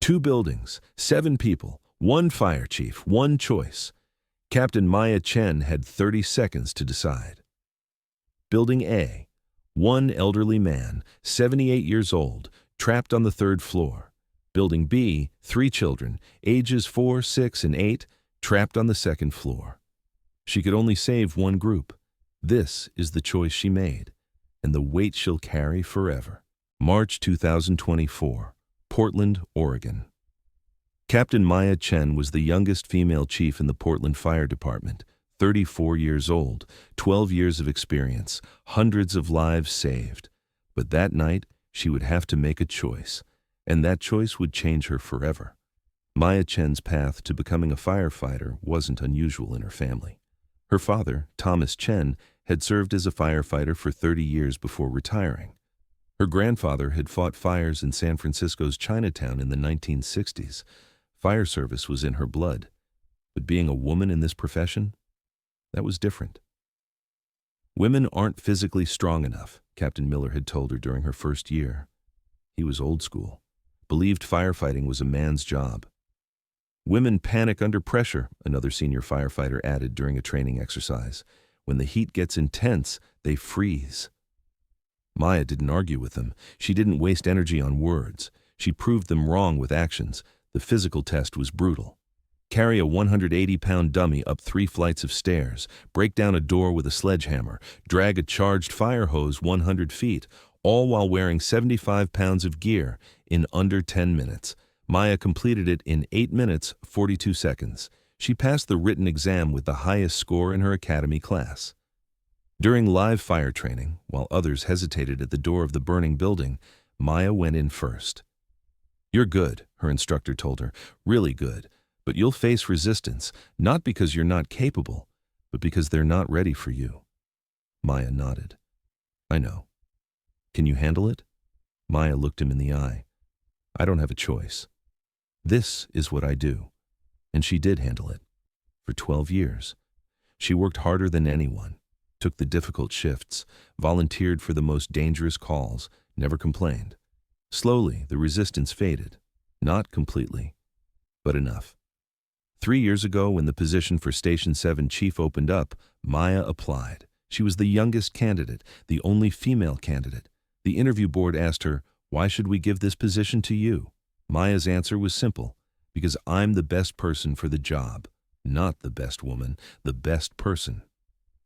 2 buildings, 7 people, 1 fire chief, 1 choice. Captain Maya Chen had 30 seconds to decide. Building A. 1 elderly man, 78 years old, trapped on the 3rd floor. Building B. 3 children, ages 4, 6, and 8, trapped on the 2nd floor. She could only save 1 group. This is the choice she made, and the weight she'll carry forever. March 2024, Portland, Oregon. Captain Maya Chen was the youngest female chief in the Portland Fire Department, 34 years old, 12 years of experience, hundreds of lives saved. But that night, she would have to make a choice, and that choice would change her forever. Maya Chen's path to becoming a firefighter wasn't unusual in her family. Her father, Thomas Chen, had served as a firefighter for 30 years before retiring. Her grandfather had fought fires in San Francisco's Chinatown in the 1960s. Fire service was in her blood. But being a woman in this profession, that was different. Women aren't physically strong enough, Captain Miller had told her during her first year. He was old school, believed firefighting was a man's job. Women panic under pressure, another senior firefighter added during a training exercise. When the heat gets intense, they freeze. Maya didn't argue with them. She didn't waste energy on words. She proved them wrong with actions. The physical test was brutal. Carry a 180-pound dummy up 3 flights of stairs, break down a door with a sledgehammer, drag a charged fire hose 100 feet, all while wearing 75 pounds of gear in under 10 minutes. Maya completed it in 8 minutes, 42 seconds. She passed the written exam with the highest score in her academy class. During live fire training, while others hesitated at the door of the burning building, Maya went in first. "You're good," her instructor told her, "really good. But you'll face resistance, not because you're not capable, but because they're not ready for you." Maya nodded. "I know. Can you handle it?" Maya looked him in the eye. "I don't have a choice. This is what I do." And she did handle it. For 12 years. She worked harder than anyone, took the difficult shifts, volunteered for the most dangerous calls, never complained. Slowly, the resistance faded. Not completely, but enough. 3 years ago, when the position for Station 7 chief opened up, Maya applied. She was the youngest candidate, the only female candidate. The interview board asked her, "Why should we give this position to you?" Maya's answer was simple: "Because I'm the best person for the job. Not the best woman, the best person."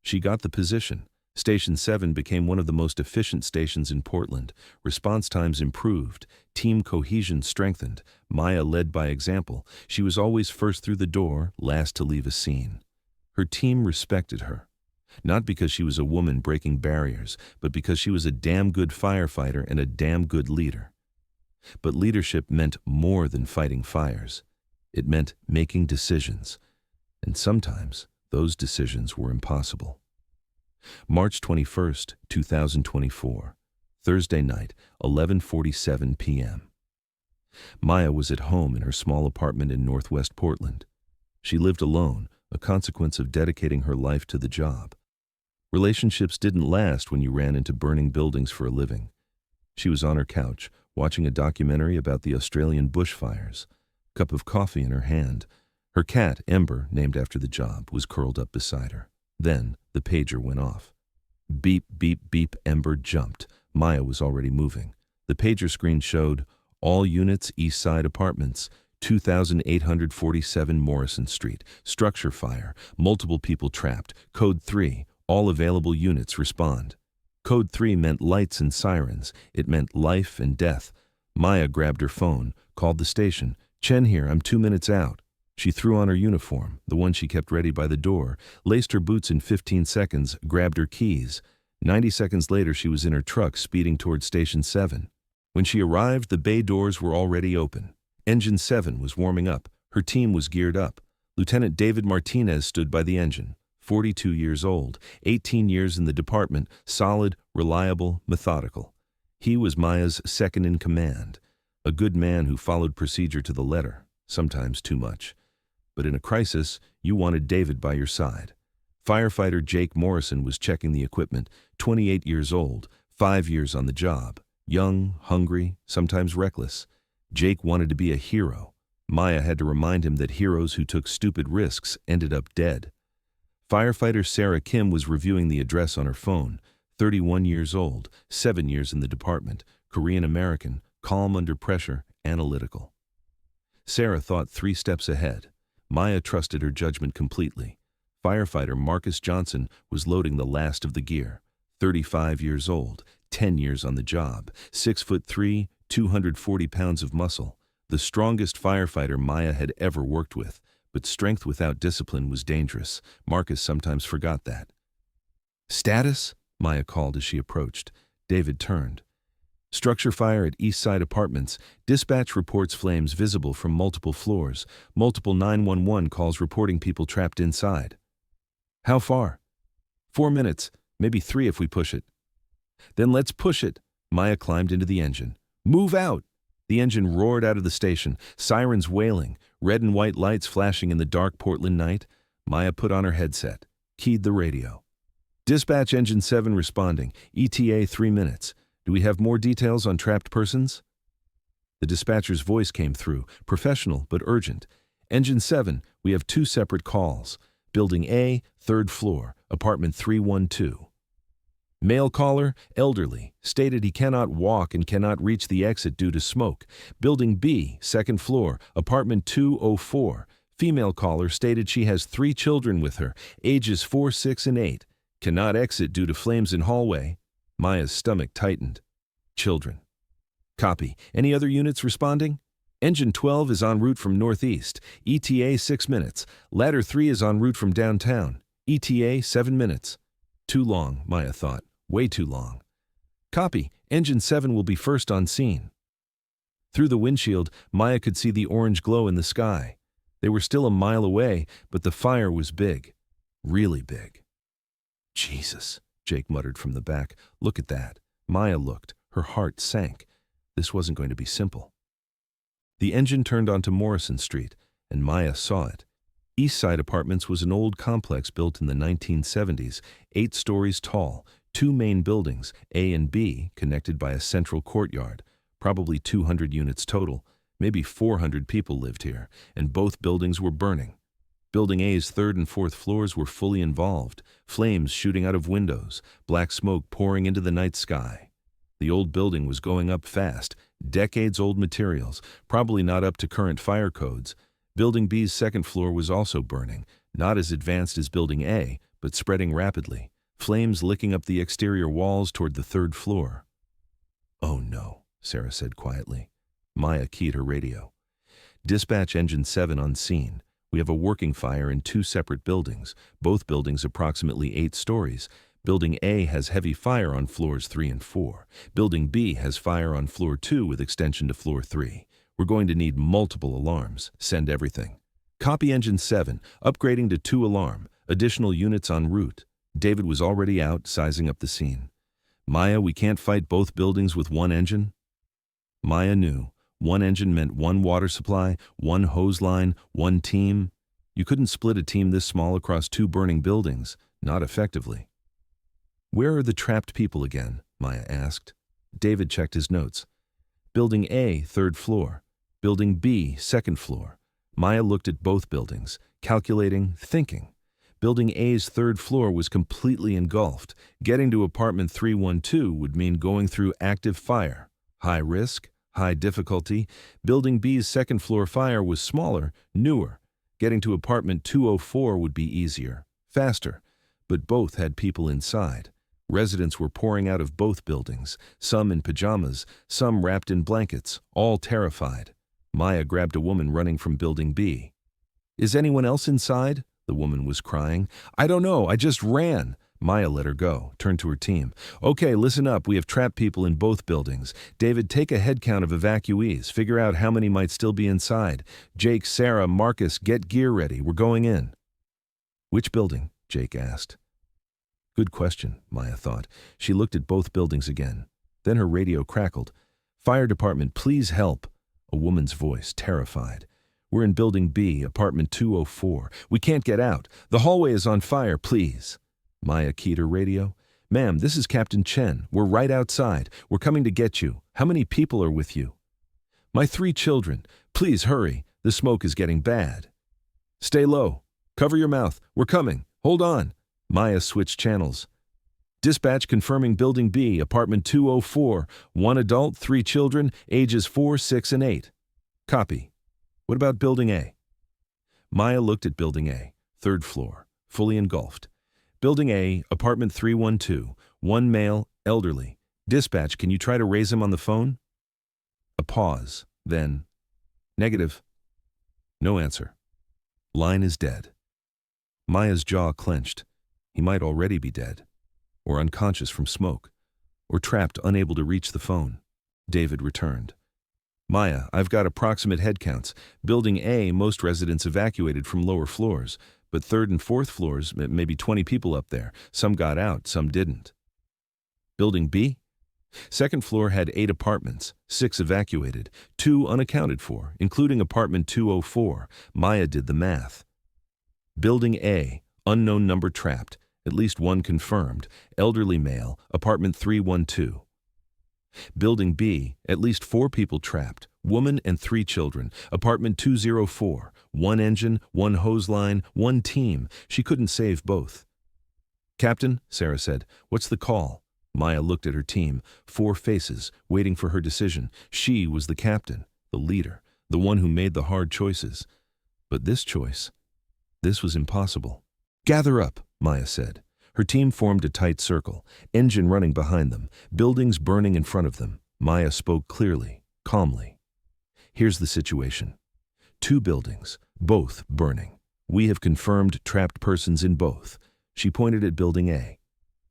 She got the position. Station 7 became one of the most efficient stations in Portland. Response times improved. Team cohesion strengthened. Maya led by example. She was always first through the door, last to leave a scene. Her team respected her. Not because she was a woman breaking barriers, but because she was a damn good firefighter and a damn good leader. But leadership meant more than fighting fires. It meant making decisions. And sometimes those decisions were impossible. March 21st, 2024, Thursday night, 11:47 p.m. Maya was at home in her small apartment in Northwest Portland. She lived alone, a consequence of dedicating her life to the job. Relationships didn't last when you ran into burning buildings for a living. She was on her couch, watching a documentary about the Australian bushfires, a cup of coffee in her hand. Her cat, Ember, named after the job, was curled up beside her. Then the pager went off. Beep, beep, beep. Ember jumped. Maya was already moving. The pager screen showed, "All units, Eastside Apartments, 2847 Morrison Street. Structure fire. Multiple people trapped. Code 3. All available units respond." Code 3 meant lights and sirens. It meant life and death. Maya grabbed her phone, called the station. "Chen here, I'm 2 minutes out." She threw on her uniform, the one she kept ready by the door, laced her boots in 15 seconds, grabbed her keys. 90 seconds later, she was in her truck speeding toward Station 7. When she arrived, the bay doors were already open. Engine 7 was warming up. Her team was geared up. Lieutenant David Martinez stood by the engine. 42 years old, 18 years in the department, solid, reliable, methodical. He was Maya's second in command, a good man who followed procedure to the letter, sometimes too much. But in a crisis, you wanted David by your side. Firefighter Jake Morrison was checking the equipment, 28 years old, 5 years on the job, young, hungry, sometimes reckless. Jake wanted to be a hero. Maya had to remind him that heroes who took stupid risks ended up dead. Firefighter Sarah Kim was reviewing the address on her phone. 31 years old, 7 years in the department, Korean-American, calm under pressure, analytical. Sarah thought 3 steps ahead. Maya trusted her judgment completely. Firefighter Marcus Johnson was loading the last of the gear. 35 years old, 10 years on the job, 6'3", 240 pounds of muscle. The strongest firefighter Maya had ever worked with, but strength without discipline was dangerous. Marcus sometimes forgot that. "Status?" Maya called as she approached. David turned. "Structure fire at Eastside Apartments. Dispatch reports flames visible from multiple floors. Multiple 911 calls reporting people trapped inside." "How far?" 4 minutes, maybe 3 if we push it." "Then let's push it." Maya climbed into the engine. "Move out!" The engine roared out of the station, sirens wailing, red and white lights flashing in the dark Portland night. Maya put on her headset, keyed the radio. "Dispatch Engine 7 responding. ETA 3 minutes. Do we have more details on trapped persons?" The dispatcher's voice came through, professional but urgent. "Engine 7, we have 2 separate calls. Building A, 3rd floor, apartment 312. Male caller, elderly, stated he cannot walk and cannot reach the exit due to smoke. Building B, 2nd floor, apartment 204. Female caller stated she has 3 children with her, ages 4, 6, and 8. Cannot exit due to flames in hallway." Maya's stomach tightened. Children. Copy. Any other units responding? Engine 12 is en route from northeast. ETA 6 minutes. Ladder 3 is en route from downtown. ETA 7 minutes. Too long, Maya thought. Way too long. Copy. Engine 7 will be first on scene. Through the windshield, Maya could see the orange glow in the sky. They were still a mile away, but the fire was big. Really big. "Jesus," Jake muttered from the back. "Look at that." Maya looked. Her heart sank. This wasn't going to be simple. The engine turned onto Morrison Street, and Maya saw it. Eastside Apartments was an old complex built in the 1970s, 8 stories tall, 2 main buildings, A and B, connected by a central courtyard. Probably 200 units total. Maybe 400 people lived here, and both buildings were burning. Building A's 3rd and 4th floors were fully involved, flames shooting out of windows, black smoke pouring into the night sky. The old building was going up fast, decades-old materials, probably not up to current fire codes. Building B's 2nd floor was also burning, not as advanced as Building A, but spreading rapidly, flames licking up the exterior walls toward the 3rd floor. "Oh no," Sarah said quietly. Maya keyed her radio. "Dispatch Engine 7 on scene. We have a working fire in 2 separate buildings, both buildings approximately 8 stories. Building A has heavy fire on floors 3 and 4. Building B has fire on floor 2 with extension to floor 3. We're going to need multiple alarms. Send everything." Copy. Engine 7, upgrading to 2 alarm. Additional units en route. David was already out, sizing up the scene. "Maya, we can't fight both buildings with 1 engine." Maya knew. 1 engine meant 1 water supply, 1 hose line, 1 team. You couldn't split a team this small across 2 burning buildings, not effectively. "Where are the trapped people again?" Maya asked. David checked his notes. Building A, 3rd floor. Building B, 2nd floor. Maya looked at both buildings, calculating, thinking. Building A's 3rd floor was completely engulfed. Getting to apartment 312 would mean going through active fire. High risk, high difficulty. Building B's 2nd floor fire was smaller, newer. Getting to apartment 204 would be easier, faster. But both had people inside. Residents were pouring out of both buildings, some in pajamas, some wrapped in blankets, all terrified. Maya grabbed a woman running from Building B. "Is anyone else inside?" The woman was crying. "I don't know, I just ran." Maya let her go, turned to her team. "Okay, listen up, we have trapped people in both buildings. David, take a head count of evacuees, figure out how many might still be inside. Jake, Sarah, Marcus, get gear ready, we're going in." "Which building?" Jake asked. Good question, Maya thought. She looked at both buildings again. Then her radio crackled. "Fire department, please help." A woman's voice, terrified. "We're in Building B, apartment 204. We can't get out. The hallway is on fire, please." Maya keyed her radio. "Ma'am, this is Captain Chen. We're right outside. We're coming to get you. How many people are with you?" My 3 children. Please hurry. The smoke is getting bad. Stay low. Cover your mouth. We're coming. Hold on. Maya switched channels. Dispatch confirming Building B, Apartment 204. 1 adult, 3 children, ages 4, 6, and 8. Copy. What about Building A? Maya looked at Building A, 3rd floor, fully engulfed. Building A, Apartment 312. 1 male, elderly. Dispatch, can you try to raise him on the phone? A pause. Then, negative. No answer. Line is dead. Maya's jaw clenched. He might already be dead, or unconscious from smoke, or trapped, unable to reach the phone. David returned. Maya, I've got approximate head counts. Building A, most residents evacuated from lower floors, but 3rd and 4th floors, maybe 20 people up there. Some got out, some didn't. Building B? 2nd floor had 8 apartments, 6 evacuated, 2 unaccounted for, including apartment 204. Maya did the math. Building A, unknown number trapped, at least 1 confirmed, elderly male, apartment 312. Building B, at least 4 people trapped, woman and 3 children, apartment 204, 1 engine, 1 hose line, 1 team. She couldn't save both. Captain, Sarah said, what's the call? Maya looked at her team, 4 faces, waiting for her decision. She was the captain, the leader, the one who made the hard choices. But this choice, this was impossible. Gather up, Maya said. Her team formed a tight circle, engine running behind them, buildings burning in front of them. Maya spoke clearly, calmly. Here's the situation. 2 buildings, both burning. We have confirmed trapped persons in both. She pointed at Building A.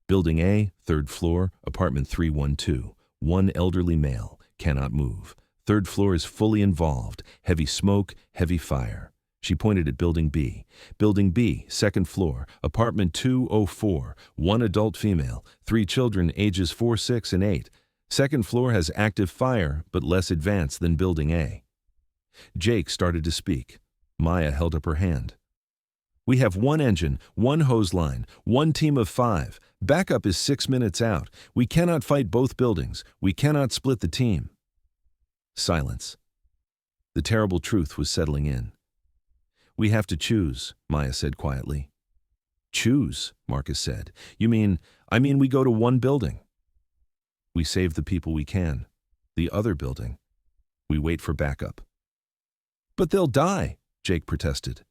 Building A, 3rd floor, apartment 312. 1 elderly male, cannot move. 3rd floor is fully involved, heavy smoke, heavy fire. She pointed at Building B. Building B, 2nd floor, apartment 204. 1 adult female, 3 children, ages 4, 6, and 8. 2nd floor has active fire, but less advanced than Building A. Jake started to speak. Maya held up her hand. We have 1 engine, 1 hose line, 1 team of 5. Backup is 6 minutes out. We cannot fight both buildings. We cannot split the team. Silence. The terrible truth was settling in. We have to choose, Maya said quietly. Choose, Marcus said. I mean we go to 1 building. We save the people we can. The other building, we wait for backup. But they'll die, Jake protested.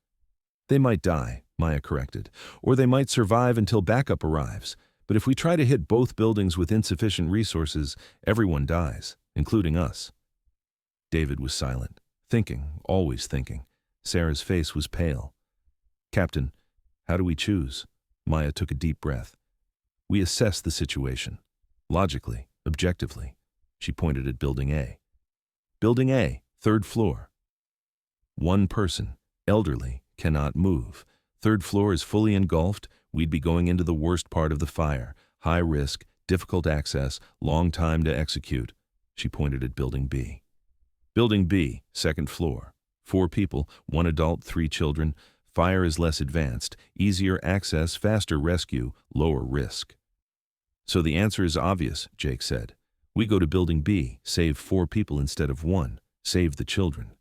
They might die, Maya corrected, or they might survive until backup arrives. But if we try to hit both buildings with insufficient resources, everyone dies, including us. David was silent, thinking, always thinking. Sarah's face was pale. Captain, how do we choose? Maya took a deep breath. We assess the situation. Logically, objectively. She pointed at Building A. Building A, 3rd floor. 1 person, elderly, cannot move. 3rd floor is fully engulfed. We'd be going into the worst part of the fire. High risk, difficult access, long time to execute. She pointed at Building B. Building B, 2nd floor. 4 people, 1 adult, 3 children. Fire is less advanced, easier access, faster rescue, lower risk. So the answer is obvious, Jake said. We go to Building B, save 4 people instead of 1, save the children.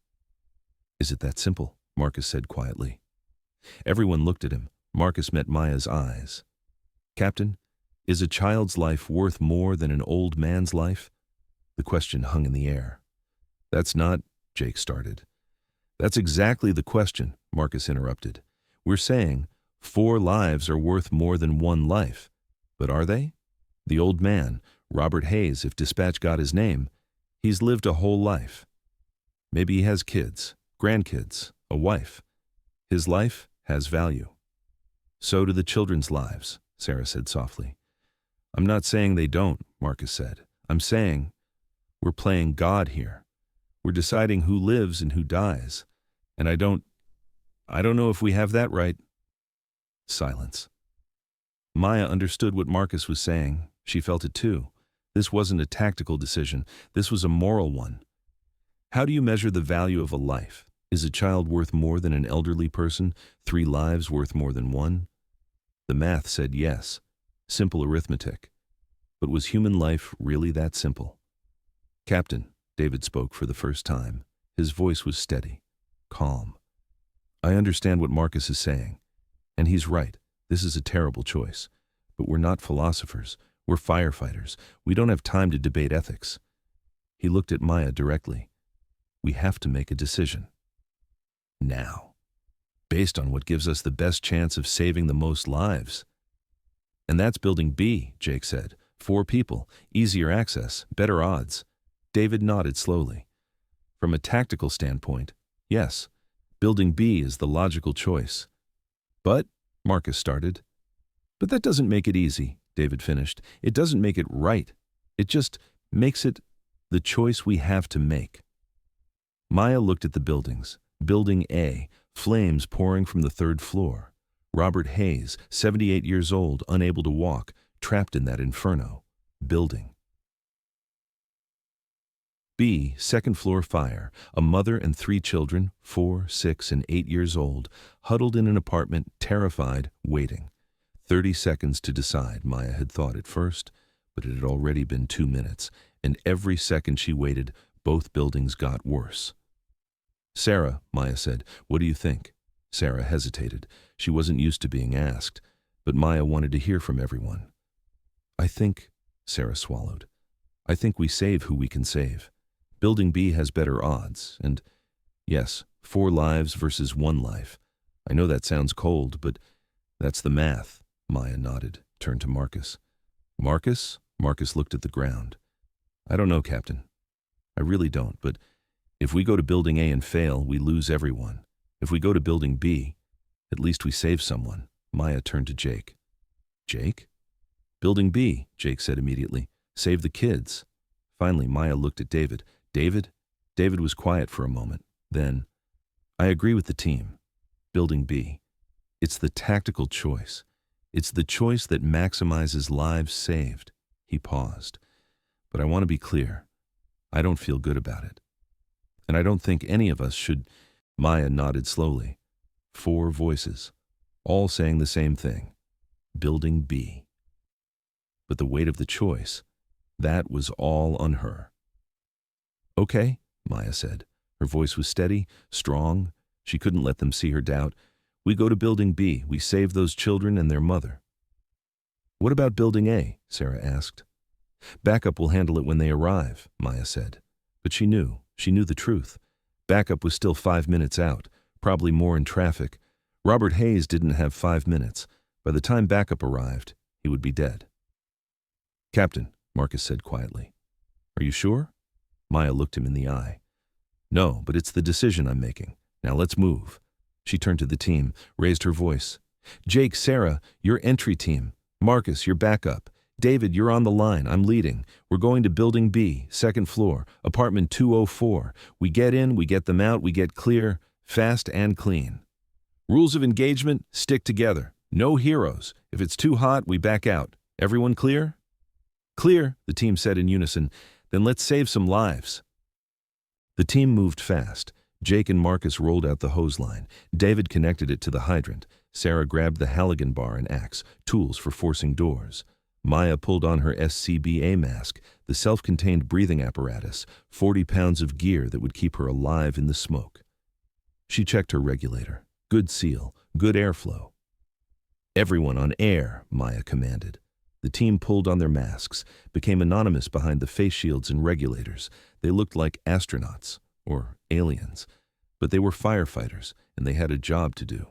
Is it that simple? Marcus said quietly. Everyone looked at him. Marcus met Maya's eyes. Captain, is a child's life worth more than an old man's life? The question hung in the air. That's not, Jake started. That's exactly the question, Marcus interrupted. We're saying 4 lives are worth more than 1 life. But are they? The old man, Robert Hayes, if Dispatch got his name, he's lived a whole life. Maybe he has kids, grandkids, a wife. His life has value. So do the children's lives, Sarah said softly. I'm not saying they don't, Marcus said. I'm saying we're playing God here. We're deciding who lives and who dies. And I don't know if we have that right. Silence. Maya understood what Marcus was saying. She felt it too. This wasn't a tactical decision. This was a moral one. How do you measure the value of a life? Is a child worth more than an elderly person? 3 lives worth more than 1? The math said yes. Simple arithmetic. But was human life really that simple? Captain, David spoke for the first time. His voice was steady, calm. I understand what Marcus is saying, and he's right. This is a terrible choice. But we're not philosophers. We're firefighters. We don't have time to debate ethics. He looked at Maya directly. We have to make a decision. Now. Based on what gives us the best chance of saving the most lives. And that's Building B, Jake said. 4 people, easier access, better odds. David nodded slowly. From a tactical standpoint, yes, Building B is the logical choice. But, Marcus started. But that doesn't make it easy, David finished. It doesn't make it right. It just makes it the choice we have to make. Maya looked at the buildings. Building A, flames pouring from the 3rd floor. Robert Hayes, 78 years old, unable to walk, trapped in that inferno. Building B, 2nd floor fire. A mother and 3 children, 4, 6, and 8 years old, huddled in an apartment, terrified, waiting. 30 seconds to decide, Maya had thought at first, but it had already been 2 minutes, and every second she waited, both buildings got worse. Sarah, Maya said, what do you think? Sarah hesitated. She wasn't used to being asked, but Maya wanted to hear from everyone. I think, Sarah swallowed, I think we save who we can save. Building B has better odds, and yes, 4 lives versus 1 life. I know that sounds cold, but that's the math. Maya nodded, turned to Marcus. Marcus? Marcus looked at the ground. I don't know, Captain. I really don't, but if we go to Building A and fail, we lose everyone. If we go to Building B, at least we save someone. Maya turned to Jake. Jake? Building B, Jake said immediately. Save the kids. Finally, Maya looked at David. David? David was quiet for a moment. Then, I agree with the team. Building B. It's the tactical choice. It's the choice that maximizes lives saved. He paused. But I want to be clear. I don't feel good about it. And I don't think any of us should. Maya nodded slowly. 4 voices, all saying the same thing. Building B. But the weight of the choice, that was all on her. Okay, Maya said. Her voice was steady, strong. She couldn't let them see her doubt. We go to Building B. We save those children and their mother. What about Building A? Sarah asked. Backup will handle it when they arrive, Maya said. But she knew the truth. Backup was still 5 minutes out, probably more in traffic. Robert Hayes didn't have 5 minutes. By the time backup arrived, he would be dead. Captain, Marcus said quietly. Are you sure? Maya looked him in the eye. No, but it's the decision I'm making. Now let's move. She turned to the team, raised her voice. Jake, Sarah, your entry team. Marcus, your backup. David, you're on the line. I'm leading. We're going to Building B, 2nd floor, apartment 204. We get in, we get them out, we get clear, fast and clean. Rules of engagement, stick together. No heroes. If it's too hot, we back out. Everyone clear? Clear, the team said in unison. Then let's save some lives. The team moved fast. Jake and Marcus rolled out the hose line. David connected it to the hydrant. Sarah grabbed the Halligan bar and axe, tools for forcing doors. Maya pulled on her SCBA mask, the self-contained breathing apparatus, 40 pounds of gear that would keep her alive in the smoke. She checked her regulator. Good seal, good airflow. Everyone on air, Maya commanded. The team pulled on their masks, became anonymous behind the face shields and regulators. They looked like astronauts, or aliens. But they were firefighters, and they had a job to do.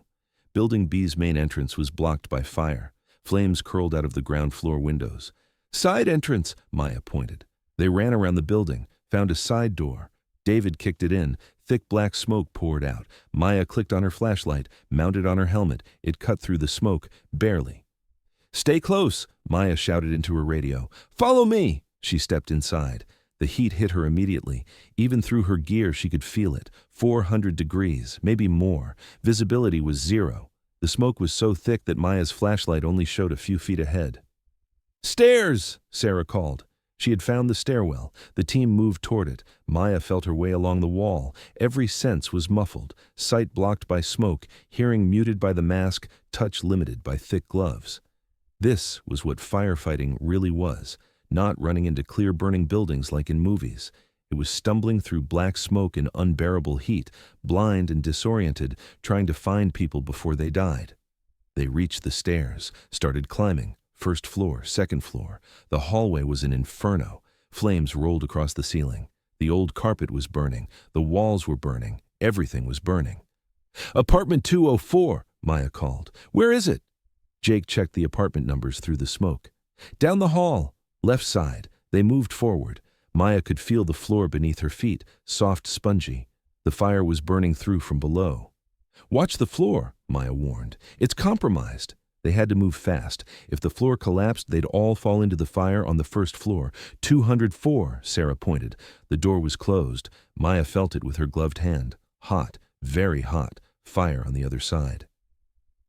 Building B's main entrance was blocked by fire. Flames curled out of the ground floor windows. Side entrance, Maya pointed. They ran around the building, found a side door. David kicked it in. Thick black smoke poured out. Maya clicked on her flashlight, mounted on her helmet. It cut through the smoke, barely. Stay close, Maya shouted into her radio. Follow me! She stepped inside. The heat hit her immediately. Even through her gear, she could feel it. 400 degrees, maybe more. Visibility was 0. The smoke was so thick that Maya's flashlight only showed a few feet ahead. Stairs! Sarah called. She had found the stairwell. The team moved toward it. Maya felt her way along the wall. Every sense was muffled, sight blocked by smoke, hearing muted by the mask, touch limited by thick gloves. This was what firefighting really was, not running into clear burning buildings like in movies. It was stumbling through black smoke and unbearable heat, blind and disoriented, trying to find people before they died. They reached the stairs, started climbing. First floor, second floor. The hallway was an inferno. Flames rolled across the ceiling. The old carpet was burning. The walls were burning. Everything was burning. "Apartment 204, Maya called. "Where is it?" Jake checked the apartment numbers through the smoke. "Down the hall, left side." They moved forward. Maya could feel the floor beneath her feet, soft, spongy. The fire was burning through from below. "Watch the floor," Maya warned. "It's compromised." They had to move fast. If the floor collapsed, they'd all fall into the fire on the first floor. 204, Sarah pointed. The door was closed. Maya felt it with her gloved hand. Hot, very hot. Fire on the other side.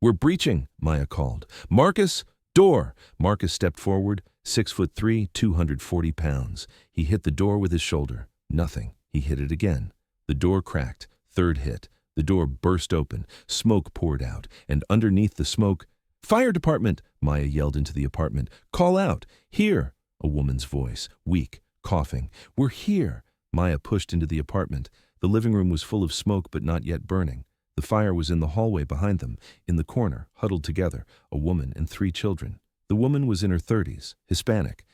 "We're breaching," Maya called. "Marcus, door!" Marcus stepped forward, 6'3", 240 pounds. He hit the door with his shoulder. Nothing. He hit it again. The door cracked. Third hit. The door burst open. Smoke poured out, and underneath the smoke, "Fire department!" Maya yelled into the apartment. "Call out! Here!" A woman's voice, weak, coughing. "We're here!" Maya pushed into the apartment. The living room was full of smoke but not yet burning. The fire was in the hallway behind them, in the corner, huddled together, a woman and 3 children. The woman was in her 30s, Hispanic.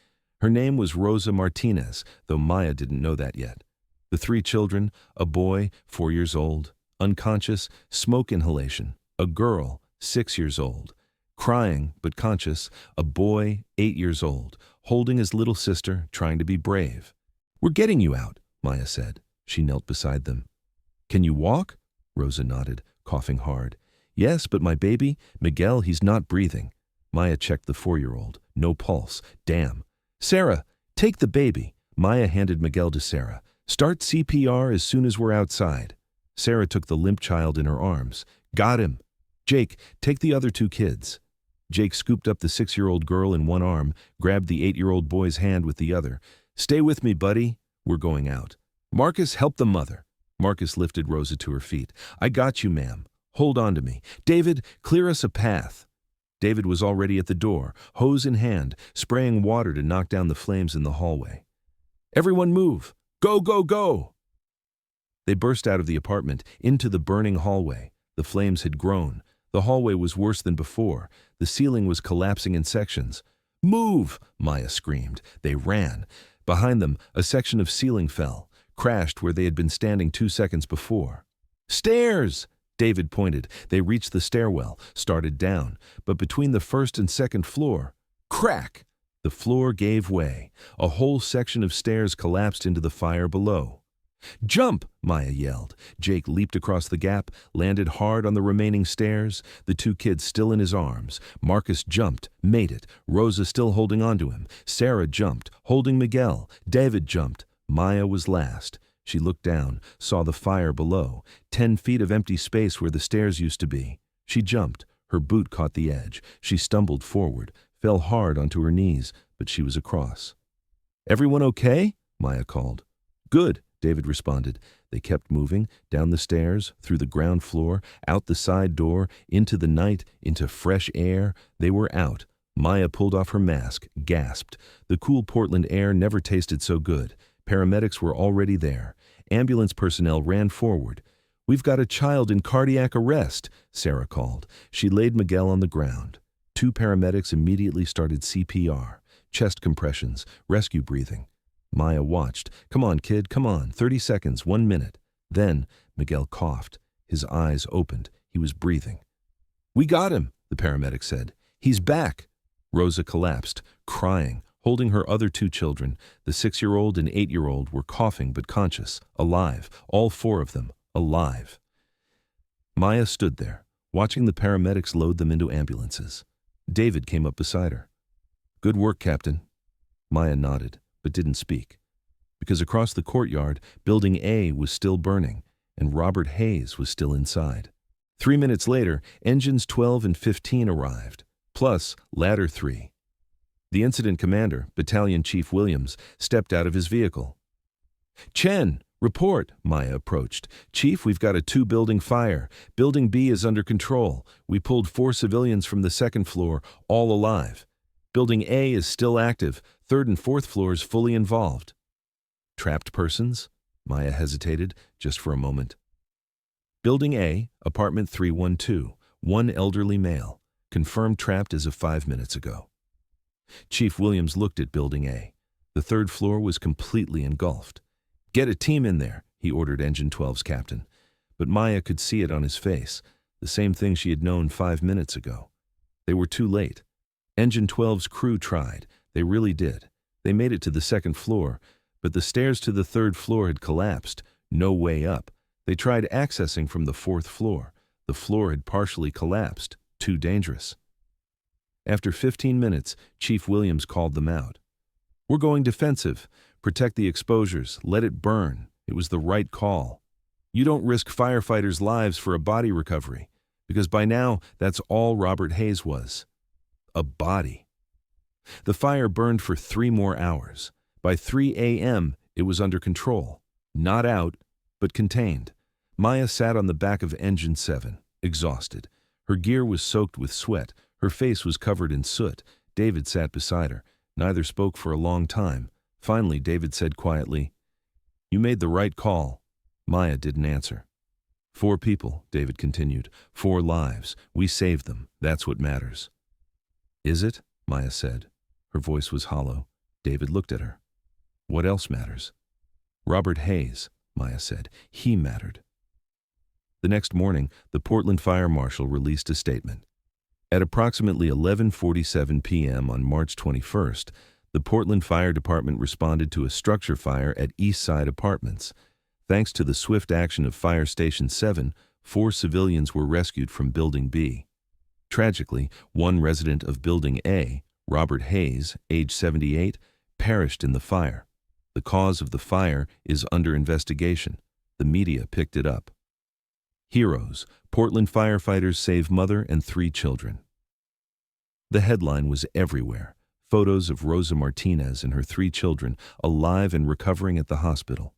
Her name was Rosa Martinez, though Maya didn't know that yet. The 3 children, a boy, 4 years old, unconscious, smoke inhalation, a girl, 6 years old, crying but conscious, a boy, 8 years old, holding his little sister, trying to be brave. "We're getting you out," Maya said. She knelt beside them. "Can you walk?" Rosa nodded, coughing hard. "Yes, but my baby, Miguel, he's not breathing." Maya checked the 4-year-old. No pulse. Damn. "Sarah, take the baby." Maya handed Miguel to Sarah. "Start CPR as soon as we're outside." Sarah took the limp child in her arms. "Got him." "Jake, take the other 2 kids." Jake scooped up the 6-year-old girl in one arm, grabbed the 8-year-old boy's hand with the other. "Stay with me, buddy. We're going out." "Marcus, help the mother." Marcus lifted Rosa to her feet. "I got you, ma'am. Hold on to me. David, clear us a path." David was already at the door, hose in hand, spraying water to knock down the flames in the hallway. "Everyone move! Go, go, go!" They burst out of the apartment, into the burning hallway. The flames had grown. The hallway was worse than before. The ceiling was collapsing in sections. "Move!" Maya screamed. They ran. Behind them, a section of ceiling fell, crashed where they had been standing 2 seconds before. "Stairs!" David pointed. They reached the stairwell, started down, but between the first and second floor, crack! The floor gave way. A whole section of stairs collapsed into the fire below. "Jump!" Maya yelled. Jake leaped across the gap, landed hard on the remaining stairs, the 2 kids still in his arms. Marcus jumped, made it, Rosa still holding on to him. Sarah jumped, holding Miguel. David jumped. Maya was last. She looked down, saw the fire below, 10 feet of empty space where the stairs used to be. She jumped. Her boot caught the edge. She stumbled forward, fell hard onto her knees, but she was across. "Everyone okay?" Maya called. "Good," David responded. They kept moving, down the stairs, through the ground floor, out the side door, into the night, into fresh air. They were out. Maya pulled off her mask, gasped. The cool Portland air never tasted so good. Paramedics were already there. Ambulance personnel ran forward. "We've got a child in cardiac arrest," Sarah called. She laid Miguel on the ground. 2 paramedics immediately started CPR, chest compressions, rescue breathing. Maya watched. "Come on, kid, come on. 30 seconds, 1 minute. Then Miguel coughed. His eyes opened. He was breathing. "We got him," the paramedic said. "He's back." Rosa collapsed, crying, holding her other 2 children. The 6-year-old and 8-year-old were coughing but conscious, alive, all 4 of them, alive. Maya stood there, watching the paramedics load them into ambulances. David came up beside her. "Good work, Captain." Maya nodded, but didn't speak. Because across the courtyard, Building A was still burning, and Robert Hayes was still inside. 3 minutes later, engines 12 and 15 arrived, plus ladder 3. The incident commander, Battalion Chief Williams, stepped out of his vehicle. "Chen, report," Maya approached. "Chief, we've got a 2-building fire. Building B is under control. We pulled 4 civilians from the 2nd floor, all alive. Building A is still active. 3rd and 4th floors fully involved." Trapped persons? Maya hesitated, just for a moment. Building A, apartment 312, one elderly male, confirmed trapped as of 5 minutes ago. Chief Williams looked at Building A. The third floor was completely engulfed. Get a team in there, he ordered Engine 12's captain. But Maya could see it on his face, the same thing she had known 5 minutes ago. They were too late. Engine 12's crew tried. They really did. They made it to the second floor, but the stairs to the third floor had collapsed. No way up. They tried accessing from the fourth floor. The floor had partially collapsed. Too dangerous. After 15 minutes, Chief Williams called them out. We're going defensive. Protect the exposures. Let it burn. It was the right call. You don't risk firefighters' lives for a body recovery, because by now, that's all Robert Hayes was. A body. The fire burned for 3 more hours. By 3 a.m., it was under control. Not out, but contained. Maya sat on the back of Engine 7, exhausted. Her gear was soaked with sweat. Her face was covered in soot. David sat beside her. Neither spoke for a long time. Finally, David said quietly, "You made the right call." Maya didn't answer. 4 people, David continued. 4 lives. We saved them. That's what matters. Is it? Maya said. Her voice was hollow. David looked at her. What else matters? Robert Hayes, Maya said. He mattered. The next morning, the Portland Fire Marshal released a statement. At approximately 11:47 p.m. on March 21st, the Portland Fire Department responded to a structure fire at Eastside Apartments. Thanks to the swift action of Fire Station 7, 4 civilians were rescued from Building B. Tragically, one resident of Building A, Robert Hayes, age 78, perished in the fire. The cause of the fire is under investigation. The media picked it up. Heroes, Portland firefighters save mother and 3 children. The headline was everywhere. Photos of Rosa Martinez and her 3 children, alive and recovering at the hospital.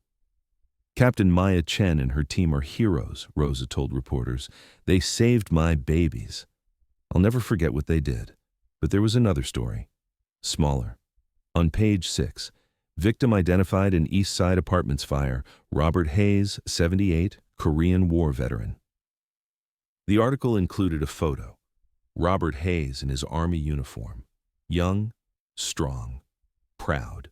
Captain Maya Chen and her team are heroes, Rosa told reporters. They saved my babies. I'll never forget what they did. But there was another story. Smaller. On page 6, victim identified in Eastside Apartments fire, Robert Hayes, 78, Korean War veteran. The article included a photo. Robert Hayes in his Army uniform. Young, strong, proud.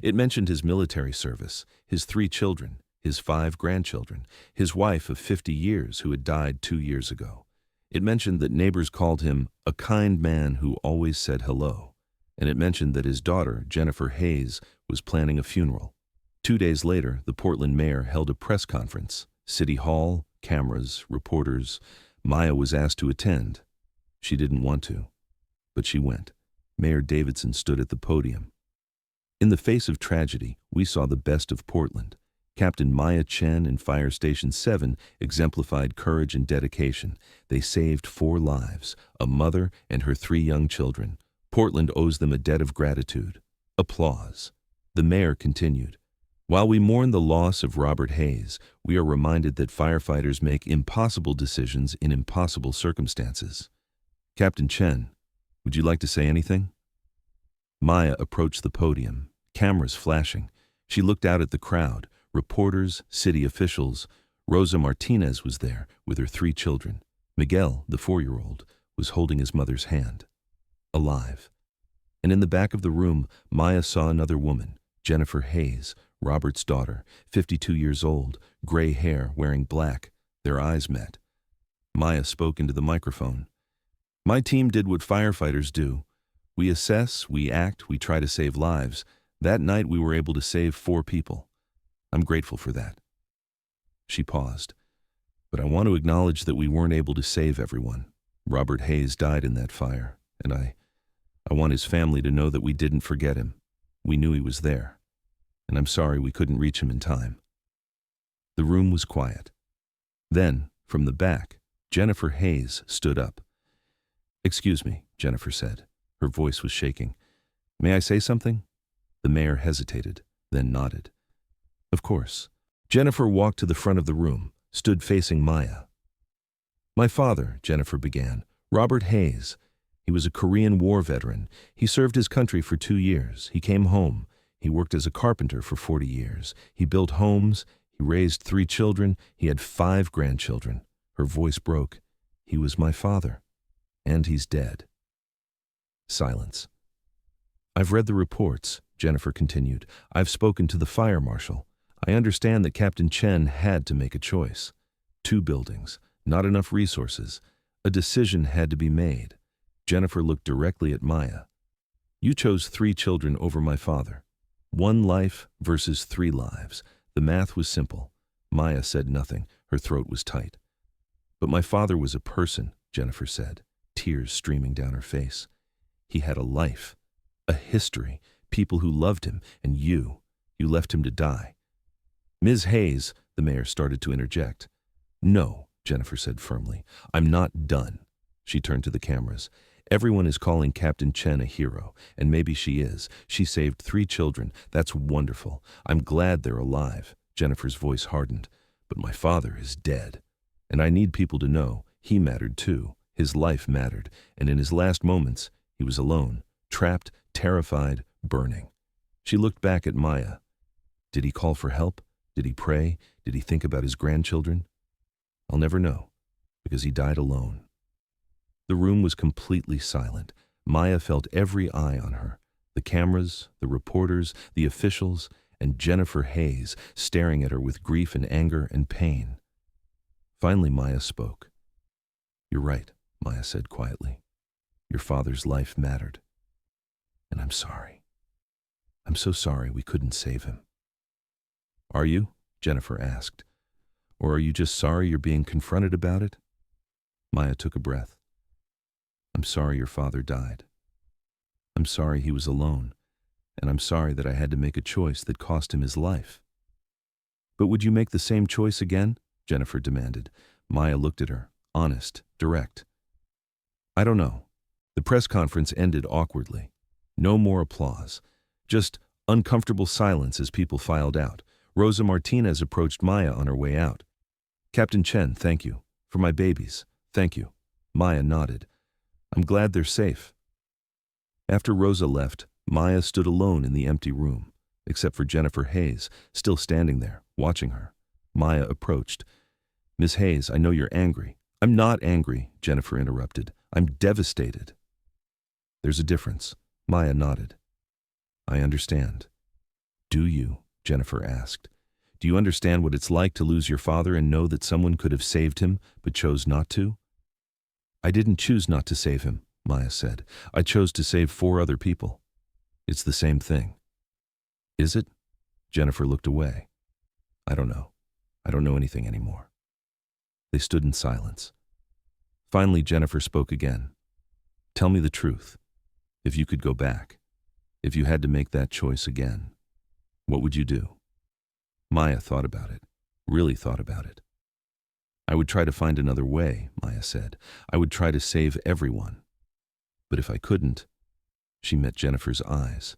It mentioned his military service, his 3 children, his 5 grandchildren, his wife of 50 years who had died 2 years ago. It mentioned that neighbors called him a kind man who always said hello. And it mentioned that his daughter, Jennifer Hayes, was planning a funeral. 2 days later, the Portland mayor held a press conference. City Hall, cameras, reporters. Maya was asked to attend. She didn't want to, but she went. Mayor Davidson stood at the podium. In the face of tragedy, we saw the best of Portland. Captain Maya Chen and Fire Station 7 exemplified courage and dedication. They saved 4 lives, a mother and her 3 young children. Portland owes them a debt of gratitude. Applause. The mayor continued. While we mourn the loss of Robert Hayes, we are reminded that firefighters make impossible decisions in impossible circumstances. Captain Chen, would you like to say anything? Maya approached the podium, cameras flashing. She looked out at the crowd, reporters, city officials. Rosa Martinez was there with her 3 children. Miguel, the 4-year-old, was holding his mother's hand. Alive. And in the back of the room, Maya saw another woman, Jennifer Hayes, Robert's daughter, 52 years old, gray hair, wearing black. Their eyes met. Maya spoke into the microphone. My team did what firefighters do. We assess, we act, we try to save lives. That night we were able to save 4 people. I'm grateful for that. She paused. But I want to acknowledge that we weren't able to save everyone. Robert Hayes died in that fire, and I want his family to know that we didn't forget him. We knew he was there. And I'm sorry we couldn't reach him in time. The room was quiet. Then, from the back, Jennifer Hayes stood up. Excuse me, Jennifer said. Her voice was shaking. May I say something? The mayor hesitated, then nodded. Of course. Jennifer walked to the front of the room, stood facing Maya. My father, Jennifer began, Robert Hayes. He was a Korean War veteran. He served his country for 2 years. He came home. He worked as a carpenter for 40 years. He built homes. He raised 3 children. He had 5 grandchildren. Her voice broke. He was my father. And he's dead. Silence. I've read the reports, Jennifer continued. I've spoken to the fire marshal. I understand that Captain Chen had to make a choice. 2 buildings, not enough resources. A decision had to be made. Jennifer looked directly at Maya. You chose 3 children over my father. 1 life versus 3 lives. The math was simple. Maya said nothing. Her throat was tight. But my father was a person, Jennifer said, tears streaming down her face. He had a life, a history, people who loved him, and you left him to die. Ms. Hayes, the mayor started to interject. No, Jennifer said firmly. I'm not done. She turned to the cameras. Everyone is calling Captain Chen a hero, and maybe she is. She saved 3 children. That's wonderful. I'm glad they're alive. Jennifer's voice hardened. But my father is dead. And I need people to know he mattered too. His life mattered, and in his last moments, he was alone, trapped, terrified, burning. She looked back at Maya. Did he call for help? Did he pray? Did he think about his grandchildren? I'll never know, because he died alone. The room was completely silent. Maya felt every eye on her. The cameras, the reporters, the officials, and Jennifer Hayes staring at her with grief and anger and pain. Finally, Maya spoke. You're right, Maya said quietly. Your father's life mattered. And I'm sorry. I'm so sorry we couldn't save him. Are you? Jennifer asked. Or are you just sorry you're being confronted about it? Maya took a breath. I'm sorry your father died. I'm sorry he was alone, and I'm sorry that I had to make a choice that cost him his life. But would you make the same choice again? Jennifer demanded. Maya looked at her, honest, direct. I don't know. The press conference ended awkwardly. No more applause. Just uncomfortable silence as people filed out. Rosa Martinez approached Maya on her way out. Captain Chen, thank you. For my babies, thank you. Maya nodded. I'm glad they're safe. After Rosa left, Maya stood alone in the empty room, except for Jennifer Hayes, still standing there, watching her. Maya approached. Miss Hayes, I know you're angry. I'm not angry, Jennifer interrupted. I'm devastated. There's a difference. Maya nodded. I understand. Do you? Jennifer asked. Do you understand what it's like to lose your father and know that someone could have saved him but chose not to? I didn't choose not to save him, Maya said. I chose to save 4 other people. It's the same thing. Is it? Jennifer looked away. I don't know. I don't know anything anymore. They stood in silence. Finally, Jennifer spoke again. Tell me the truth. If you could go back, if you had to make that choice again, what would you do? Maya thought about it, really thought about it. I would try to find another way, Maya said. I would try to save everyone. But if I couldn't, she met Jennifer's eyes.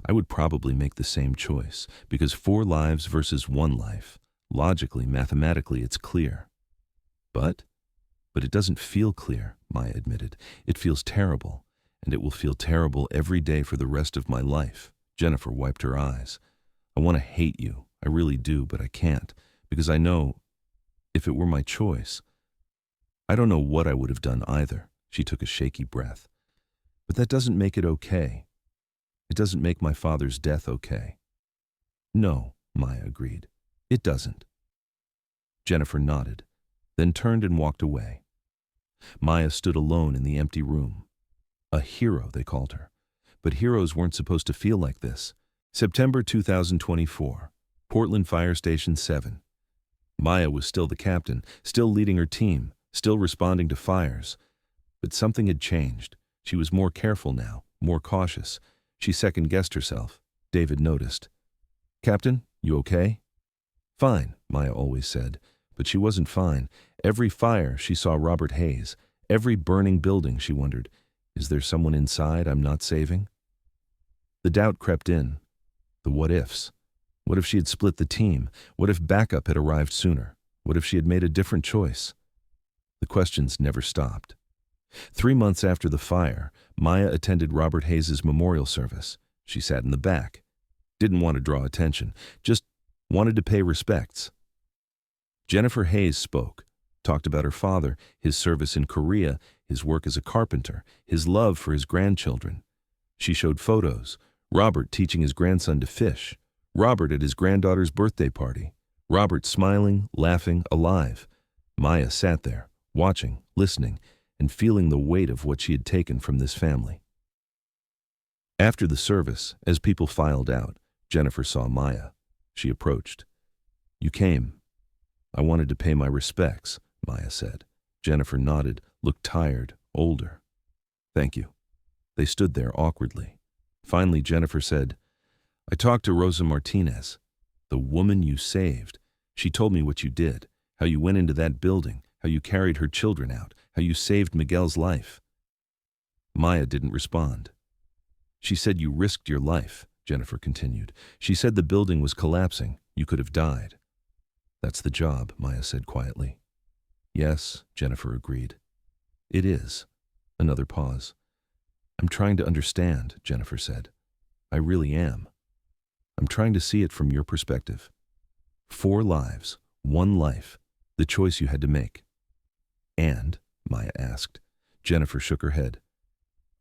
I would probably make the same choice, because 4 lives versus 1 life. Logically, mathematically, it's clear. But it doesn't feel clear, Maya admitted. It feels terrible, and it will feel terrible every day for the rest of my life. Jennifer wiped her eyes. I want to hate you. I really do, but I can't, because I know if it were my choice, I don't know what I would have done either. She took a shaky breath. But that doesn't make it okay. It doesn't make my father's death okay. No, Maya agreed. It doesn't. Jennifer nodded, then turned and walked away. Maya stood alone in the empty room. A hero, they called her. But heroes weren't supposed to feel like this. September 2024, Portland Fire Station 7. Maya was still the captain, still leading her team, still responding to fires. But something had changed. She was more careful now, more cautious. She second-guessed herself. David noticed. Captain, you okay? Fine, Maya always said. But she wasn't fine. Every fire, she saw Robert Hayes. Every burning building, she wondered, is there someone inside I'm not saving? The doubt crept in. The what-ifs. What if she had split the team? What if backup had arrived sooner? What if she had made a different choice? The questions never stopped. 3 months after the fire, Maya attended Robert Hayes' memorial service. She sat in the back. Didn't want to draw attention, just wanted to pay respects. Jennifer Hayes spoke, talked about her father, his service in Korea, his work as a carpenter, his love for his grandchildren. She showed photos, Robert teaching his grandson to fish, Robert at his granddaughter's birthday party, Robert smiling, laughing, alive. Maya sat there, watching, listening, and feeling the weight of what she had taken from this family. After the service, as people filed out, Jennifer saw Maya. She approached. "You came. I wanted to pay my respects," Maya said. Jennifer nodded, looked tired, older. "Thank you." They stood there awkwardly. Finally, Jennifer said, "I talked to Rosa Martinez, the woman you saved. She told me what you did, how you went into that building, how you carried her children out, how you saved Miguel's life." Maya didn't respond. "She said you risked your life," Jennifer continued. "She said the building was collapsing. You could have died." "That's the job," Maya said quietly. "Yes," Jennifer agreed. "It is." Another pause. "I'm trying to understand," Jennifer said. "I really am. I'm trying to see it from your perspective. 4 lives, 1 life, the choice you had to make." "And?" Maya asked. Jennifer shook her head.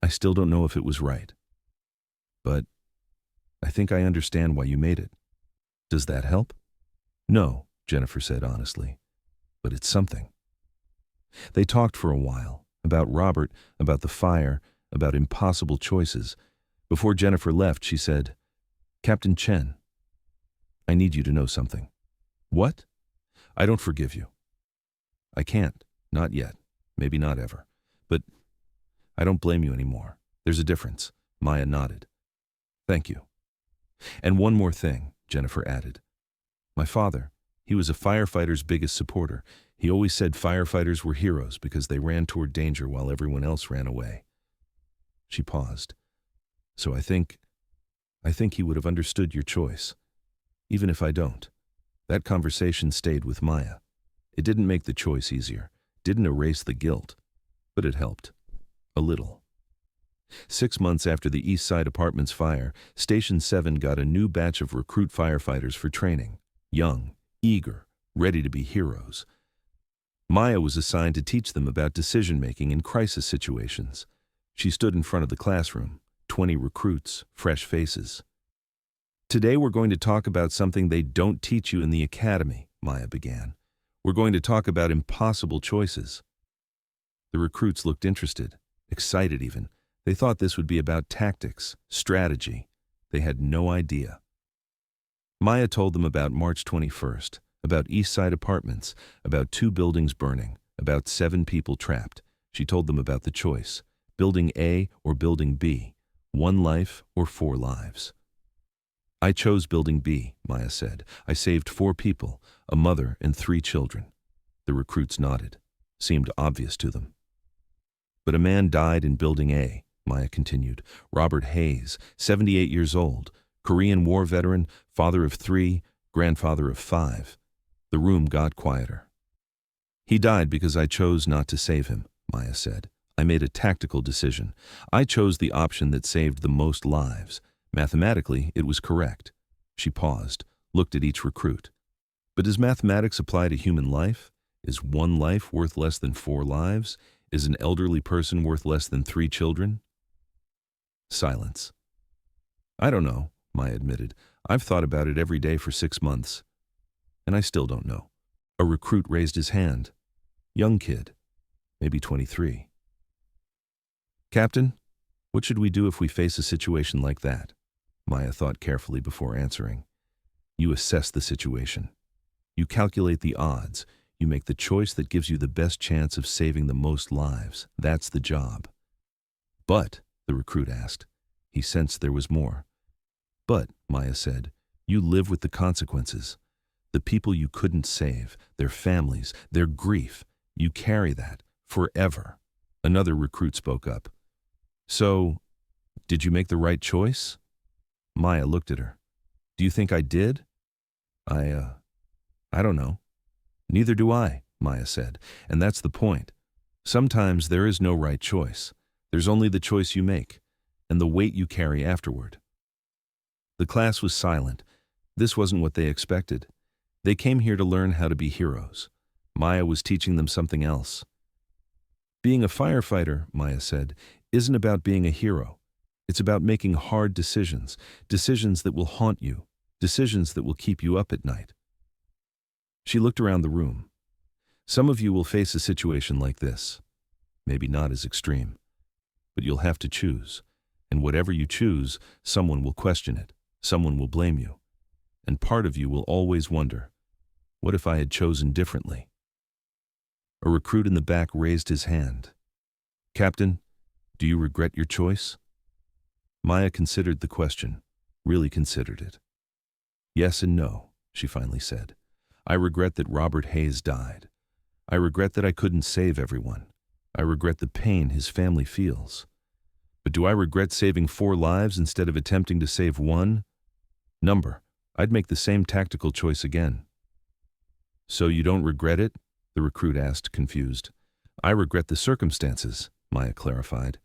"I still don't know if it was right. But I think I understand why you made it. Does that help?" "No," Jennifer said honestly, "but it's something." They talked for a while, about Robert, about the fire, about impossible choices. Before Jennifer left, she said, "Captain Chen, I need you to know something." "What?" "I don't forgive you. I can't, not yet, maybe not ever. But I don't blame you anymore. There's a difference." Maya nodded. "Thank you. And one more thing," Jennifer added. "My father, he was a firefighter's biggest supporter. He always said firefighters were heroes because they ran toward danger while everyone else ran away." She paused. "So I think he would have understood your choice, even if I don't." That conversation stayed with Maya. It didn't make the choice easier, didn't erase the guilt, but it helped. A little. 6 months after the Eastside Apartments fire, Station 7 got a new batch of recruit firefighters for training. Young, eager, ready to be heroes. Maya was assigned to teach them about decision-making in crisis situations. She stood in front of the classroom, 20 recruits, fresh faces. "Today we're going to talk about something they don't teach you in the academy," Maya began. "We're going to talk about impossible choices." The recruits looked interested, excited even. They thought this would be about tactics, strategy. They had no idea. Maya told them about March 21st, about Eastside Apartments, about 2 buildings burning, about 7 people trapped. She told them about the choice, Building A or Building B, 1 life or 4 lives. "I chose Building B," Maya said. "I saved 4 people, a mother and 3 children." The recruits nodded. Seemed obvious to them. "But a man died in Building A," Maya continued. "Robert Hayes, 78 years old, Korean War veteran, father of 3, grandfather of 5. The room got quieter. "He died because I chose not to save him," Maya said. "I made a tactical decision. I chose the option that saved the most lives. Mathematically, it was correct." She paused, looked at each recruit. "But does mathematics apply to human life? Is 1 life worth less than 4 lives? Is an elderly person worth less than 3 children?" Silence. "I don't know," Maya admitted. "I've thought about it every day for 6 months. And I still don't know." A recruit raised his hand. Young kid, maybe 23. "Captain, what should we do if we face a situation like that?" Maya thought carefully before answering. "You assess the situation. You calculate the odds. You make the choice that gives you the best chance of saving the most lives. That's the job." "But," the recruit asked. He sensed there was more. "But," Maya said, "you live with the consequences. The people you couldn't save, their families, their grief, you carry that forever." Another recruit spoke up. "So, did you make the right choice?" Maya looked at her. "Do you think I did?" I don't know." "Neither do I," Maya said, "and that's the point. Sometimes there is no right choice. There's only the choice you make, and the weight you carry afterward." The class was silent. This wasn't what they expected. They came here to learn how to be heroes. Maya was teaching them something else. Being a firefighter, Maya said, isn't about being a hero. It's about making hard decisions, decisions that will haunt you, decisions that will keep you up at night. She looked around the room. Some of you will face a situation like this. Maybe not as extreme, but you'll have to choose. And whatever you choose, someone will question it, someone will blame you. And part of you will always wonder, what if I had chosen differently? A recruit in the back raised his hand. Captain, do you regret your choice? Maya considered the question, really considered it. Yes and no, she finally said. I regret that Robert Hayes died. I regret that I couldn't save everyone. I regret the pain his family feels. But do I regret saving 4 lives instead of attempting to save 1? Number, I'd make the same tactical choice again. So you don't regret it? The recruit asked, confused. I regret the circumstances, Maya clarified.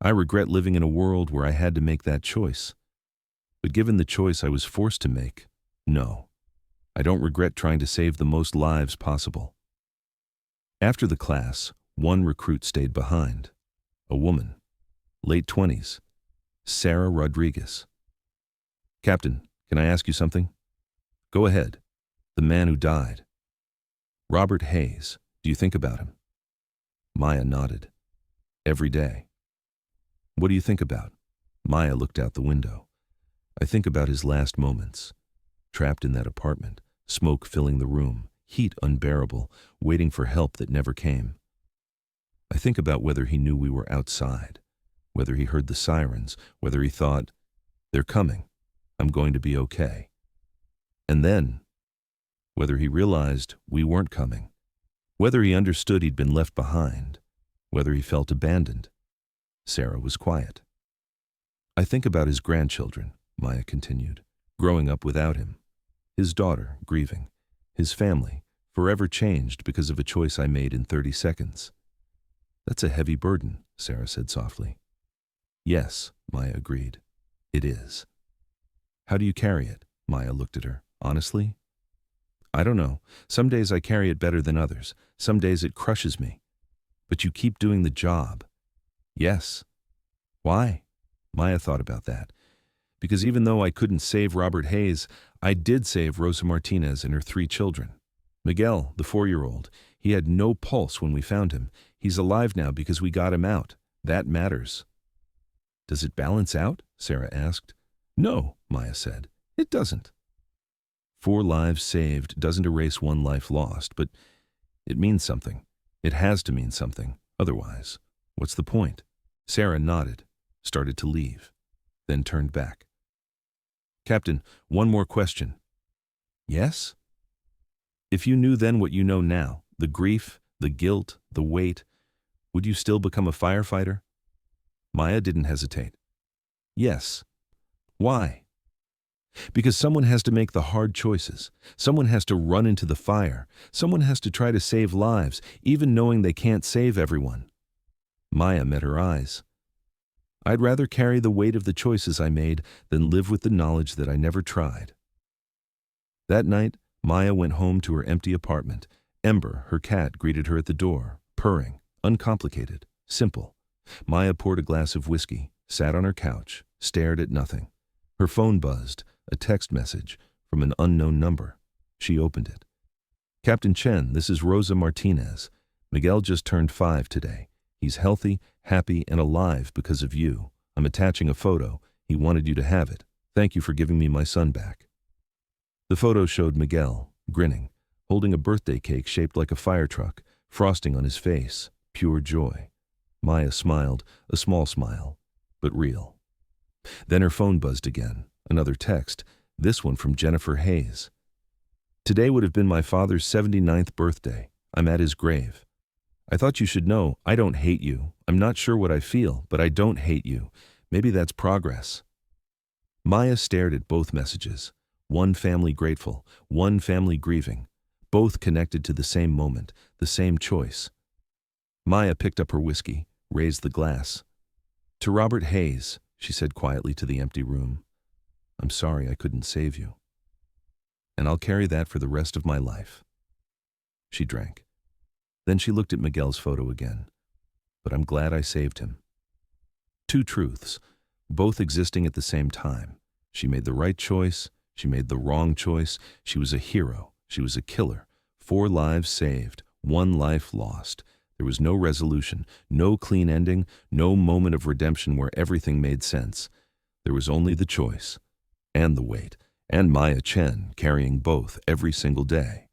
I regret living in a world where I had to make that choice. But given the choice I was forced to make, no. I don't regret trying to save the most lives possible. After the class, one recruit stayed behind. A woman, late 20s, Sarah Rodriguez. Captain, can I ask you something? Go ahead. The man who died. Robert Hayes, do you think about him? Maya nodded. Every day. What do you think about? Maya looked out the window. I think about his last moments. Trapped in that apartment, smoke filling the room, heat unbearable, waiting for help that never came. I think about whether he knew we were outside, whether he heard the sirens, whether he thought, they're coming, I'm going to be okay. And then, whether he realized we weren't coming, whether he understood he'd been left behind, whether he felt abandoned. Sarah was quiet. I think about his grandchildren, Maya continued, growing up without him. His daughter, grieving. His family, forever changed because of a choice I made in 30 seconds. That's a heavy burden, Sarah said softly. Yes, Maya agreed. It is. How do you carry it? Maya looked at her. Honestly? I don't know. Some days I carry it better than others. Some days it crushes me. But you keep doing the job. Yes. Why? Maya thought about that. Because even though I couldn't save Robert Hayes, I did save Rosa Martinez and her 3 children. Miguel, the 4-year-old, he had no pulse when we found him. He's alive now because we got him out. That matters. Does it balance out? Sarah asked. No, Maya said. It doesn't. 4 lives saved doesn't erase 1 life lost, but it means something. It has to mean something. Otherwise, what's the point? Sarah nodded, started to leave, then turned back. Captain, one more question. Yes? If you knew then what you know now, the grief, the guilt, the weight, would you still become a firefighter? Maya didn't hesitate. Yes. Why? Because someone has to make the hard choices. Someone has to run into the fire. Someone has to try to save lives, even knowing they can't save everyone. Maya met her eyes. I'd rather carry the weight of the choices I made than live with the knowledge that I never tried. That night, Maya went home to her empty apartment. Ember, her cat, greeted her at the door, purring, uncomplicated, simple. Maya poured a glass of whiskey, sat on her couch, stared at nothing. Her phone buzzed, a text message from an unknown number. She opened it. Captain Chen, this is Rosa Martinez. Miguel just turned 5 today. He's healthy, happy, and alive because of you. I'm attaching a photo. He wanted you to have it. Thank you for giving me my son back. The photo showed Miguel, grinning, holding a birthday cake shaped like a fire truck, frosting on his face, pure joy. Maya smiled, a small smile, but real. Then her phone buzzed again, another text, this one from Jennifer Hayes. Today would have been my father's 79th birthday. I'm at his grave. I thought you should know, I don't hate you. I'm not sure what I feel, but I don't hate you. Maybe that's progress. Maya stared at both messages. One family grateful, one family grieving. Both connected to the same moment, the same choice. Maya picked up her whiskey, raised the glass. To Robert Hayes, she said quietly to the empty room. I'm sorry I couldn't save you. And I'll carry that for the rest of my life. She drank. Then she looked at Miguel's photo again. But I'm glad I saved him. Two truths, both existing at the same time. She made the right choice. She made the wrong choice. She was a hero. She was a killer. 4 lives saved, 1 life lost. There was no resolution, no clean ending, no moment of redemption where everything made sense. There was only the choice, and the weight, and Maya Chen carrying both every single day.